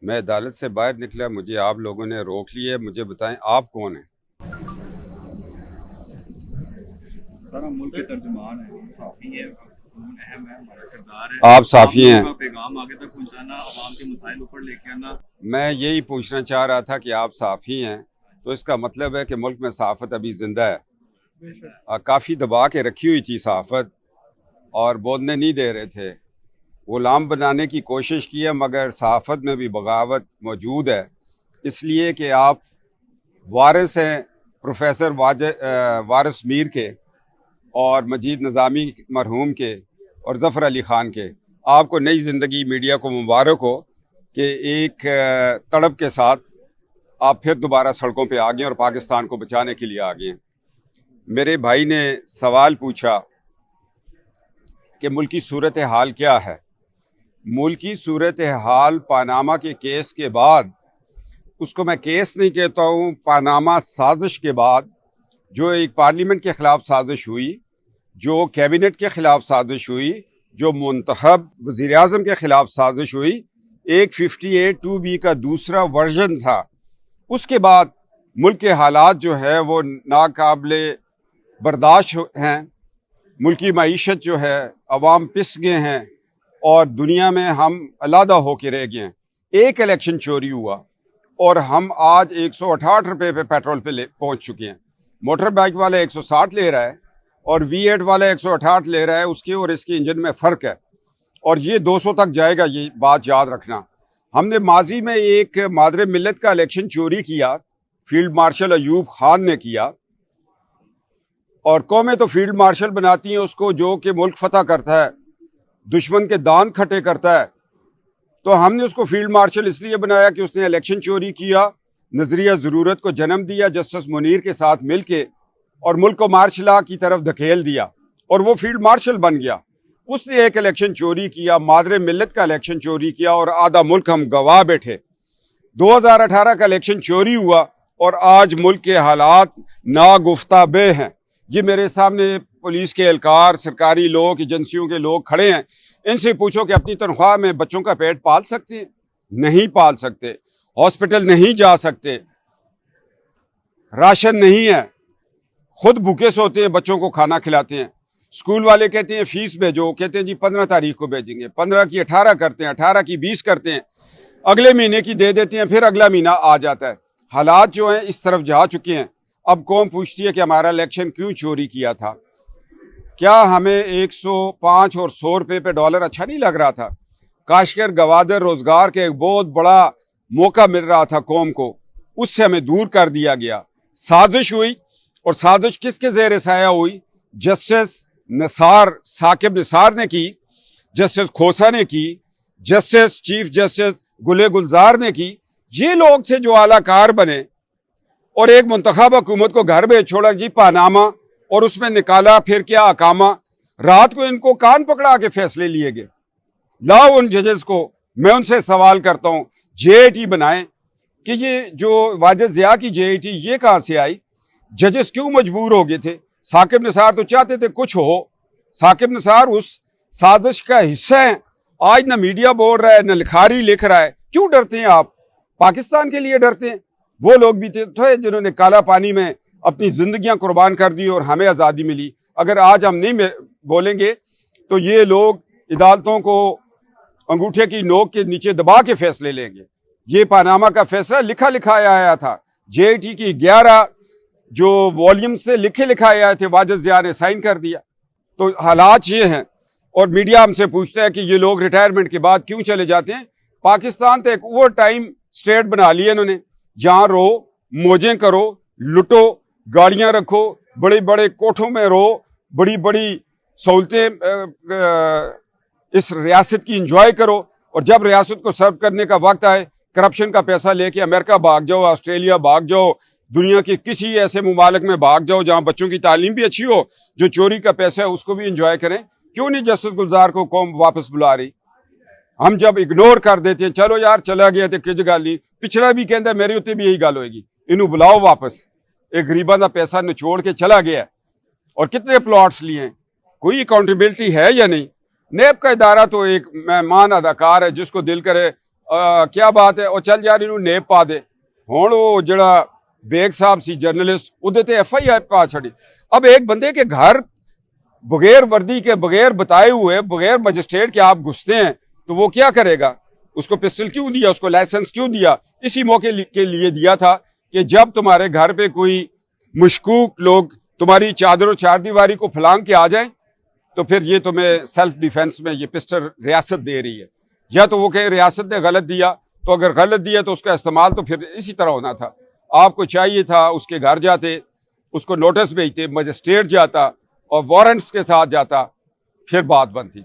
मैं अदालत से बाहर निकला, मुझे आप लोगों ने रोक लिया। मुझे बताएं आप कौन हैं? सर हम मुल्क के तर्जुमान हैं, साफ़ी हैं, अहम है, हमारा किरदार है। आप साफ़ी लोगों हैं? का पैगाम आगे तक पहुंचाना, आवाम के मसाइल ऊपर लेके आना। मैं यही पूछना चाह रहा था कि आप साफ़ी हैं तो इसका मतलब है कि मुल्क में सहाफ़त अभी ज़िंदा है। काफ़ी दबा के रखी हुई थी सहाफ़त और बोलने नहीं दे रहे थे। गुलाम बनाने की कोशिश की है, मगर सहाफ़त में भी बगावत मौजूद है, इसलिए कि आप वारिस हैं प्रोफेसर वारिस मीर के और मजीद निज़ामी मरहूम के और ज़फ़र अली ख़ान के। आपको नई ज़िंदगी मीडिया को मुबारक हो कि एक तड़प के साथ आप फिर दोबारा सड़कों पे आ गए और पाकिस्तान को बचाने के लिए आ गए। मेरे भाई ने सवाल पूछा कि मुल्की सूरत हाल क्या है। मुल्की सूरत हाल पानामा के केस के बाद, उसको मैं केस नहीं कहता हूँ, पानामा साजिश के बाद जो एक पार्लियामेंट के ख़िलाफ़ साजिश हुई, जो कैबिनेट के ख़िलाफ़ साजिश हुई, जो मुंतखब वज़ीर-ए-आज़म के ख़िलाफ़ साजिश हुई, एक 58(2)B का दूसरा वर्जन था। उसके बाद मुल्क के हालात जो है वो नाकाबिले बर्दाश्त हैं। मुल्क की मईशत जो है, अवाम पिस गए हैं और दुनिया में हम अलहदा होके रह गए हैं। एक इलेक्शन चोरी हुआ और हम आज 168 रुपये पे पेट्रोल पे पहुंच चुके हैं। मोटर बाइक वाला 160 ले रहा है और V8 वाला 168 ले रहा है। उसके और इसके इंजन में फ़र्क है और ये 200 तक जाएगा, ये बात याद रखना। हमने माजी में एक मादरे मिल्लत का इलेक्शन चोरी किया, फील्ड मार्शल अयूब खान ने किया, और कौमें तो फील्ड मार्शल बनाती हैं उसको जो कि मुल्क फतह करता है, दुश्मन के दांत खटे करता है। तो हमने उसको फील्ड मार्शल इसलिए बनाया कि उसने इलेक्शन चोरी किया, नजरिया ज़रूरत को जन्म दिया जस्टिस मुनीर के साथ मिलके और मुल्क को मार्शल लॉ की तरफ धकेल दिया और वो फील्ड मार्शल बन गया। उसने एक इलेक्शन चोरी किया, मादरे मिल्लत का इलेक्शन चोरी किया और आधा मुल्क हम गवाह बैठे। 2018 का इलेक्शन चोरी हुआ और आज मुल्क के हालात नागुफ्ताबे हैं। ये मेरे सामने पुलिस के एहलकार, सरकारी लोग, एजेंसियों के लोग खड़े हैं। इनसे पूछो कि अपनी तनख्वाह में बच्चों का पेट पाल सकते हैं? नहीं पाल सकते। हॉस्पिटल नहीं जा सकते, राशन नहीं है, खुद भूखे सोते हैं, बच्चों को खाना खिलाते हैं। स्कूल वाले कहते हैं फीस भेजो, कहते हैं जी 15 तारीख को भेजेंगे, 15 की 18 करते हैं, 18 की 20 करते हैं, अगले महीने की दे देते हैं, फिर अगला महीना आ जाता है। हालात जो हैं इस तरफ जा चुके हैं। अब कौम पूछती है कि हमारा इलेक्शन क्यों चोरी किया था? क्या हमें 105 और 100 रुपये पे डॉलर अच्छा नहीं लग रहा था? काश्तकार गवादर रोजगार के एक बहुत बड़ा मौका मिल रहा था कौम को, उससे हमें दूर कर दिया गया। साजिश हुई और साजिश किसके ज़ेर साया हुई? जस्टिस निसार, साकिब निसार ने की, जस्टिस खोसा ने की, जस्टिस चीफ जस्टिस गुले गुलजार ने की। ये लोग थे जो आलाकार बने और एक मुंतखब हुकूमत को घर भेज छोड़ा जी पानामा, और उसमें निकाला फिर क्या अकामा। रात को इनको कान पकड़ा के फैसले लिए गए। लाओ उन जजेस को, मैं उनसे सवाल करता हूं, JIT बनाएं कि ये जो वाजिद ज़िया की JIT ये कहां से आई? जजेस क्यों मजबूर हो गए थे? साकिब निसार तो चाहते थे कुछ हो। साकिब निसार उस साजिश का हिस्सा है। आज ना मीडिया बोल रहा है, ना लिखारी लिख रहा है। क्यों डरते हैं आप? पाकिस्तान के लिए डरते हैं। वो लोग भी थे जिन्होंने काला पानी में अपनी जिंदगियां कुर्बान कर दी और हमें आज़ादी मिली। अगर आज हम नहीं बोलेंगे तो ये लोग अदालतों को अंगूठे की नोक के नीचे दबा के फैसले लेंगे। ये पानामा का फैसला लिखा लिखाया आया था। JIT की 11 जो वॉल्यूम्स थे लिखे लिखाए आए थे, वाजिद ज़िया ने साइन कर दिया। तो हालात ये हैं और मीडिया हमसे पूछता है कि ये लोग रिटायरमेंट के बाद क्यों चले जाते हैं। पाकिस्तान तो एक ओवर टाइम स्टेट बना लिया इन्होंने, जहां रो, मौजें करो, लुटो, गाड़ियां रखो, बड़े बड़े कोठों में रहो, बड़ी बड़ी सहूलतें इस रियासत की इंजॉय करो, और जब रियासत को सर्व करने का वक्त आए करप्शन का पैसा लेके अमेरिका भाग जाओ, ऑस्ट्रेलिया भाग जाओ, दुनिया के किसी ऐसे मुमालिक में भाग जाओ जहां बच्चों की तालीम भी अच्छी हो, जो चोरी का पैसा है उसको भी इंजॉय करें। क्यों नहीं जस्टिस गुलजार को कौम वापस बुला रही? हम जब इग्नोर कर देते हैं, चलो यार चला गया तो किज गल नहीं, पिछड़ा भी कहता मेरे उत्ते भी यही गल होएगी, इनू बुलाओ वापस। एक गरीबा का पैसा निचोड़ के चला गया और कितने प्लॉट्स लिए हैं, कोई अकाउंटेबिलिटी है या नहीं? नेब का इदारा तो एक मेहमान अदाकार है, जिसको दिल करे क्या बात है, और चल यार इन्होंने नेप पा दे। हुण वो जड़ा बेग साहब सी जर्नलिस्ट उहदे ते FIR पा छड़ी। अब एक बंदे के घर बगैर वर्दी के, बगैर बताए हुए, बगैर मजिस्ट्रेट के आप घुसते हैं तो वो क्या करेगा? उसको पिस्टल क्यों दिया, उसको लाइसेंस क्यों दिया? इसी मौके के लिए दिया था कि जब तुम्हारे घर पे कोई मशकूक लोग तुम्हारी चादरों चारदीवारी को फलांग के आ जाए तो फिर ये तुम्हें सेल्फ डिफेंस में ये पिस्टल रियासत दे रही है। या तो वो कहे रियासत ने गलत दिया, तो अगर गलत दिया तो उसका इस्तेमाल तो फिर इसी तरह होना था। आपको चाहिए था उसके घर जाते, उसको नोटिस भेजते, मजिस्ट्रेट जाता और वारंट्स के साथ जाता, फिर बात बनती।